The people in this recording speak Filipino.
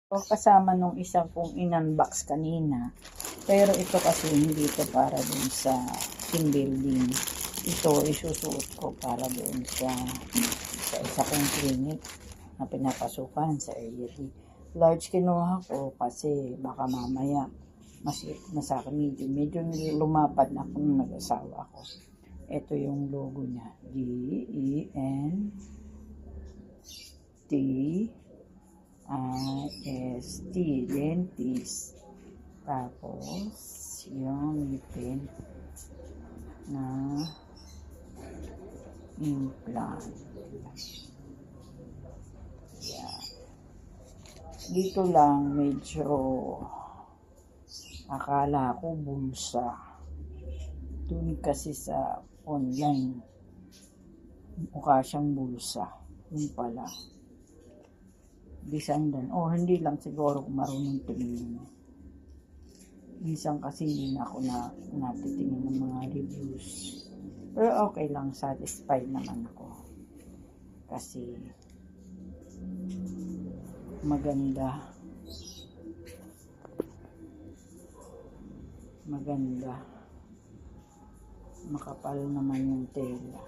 So, kasama nung isang kong in-unbox kanina. Pero ito kasi hindi ito para dun sa team building. Ito isusuot ko para dun sa isa kong clinic na pinapasukan sa area D. Large kinuha ko kasi baka mamaya mas akin medyo lumapad na kung nag-asawa ko. Ito yung logo niya. DENTIST, dentist. Tapos, yung ngipin na implant. Yeah. Dito lang medyo akala ko bulsa. Doon kasi sa online, mukha siyang bulsa. Yung pala. Design din. O hindi lang siguro kung marunong tingin. Minsan kasi hindi na ako natitingin ng mga reviews. Pero okay lang. Satisfied naman ako. Kasi maganda. Makapal naman yung tela.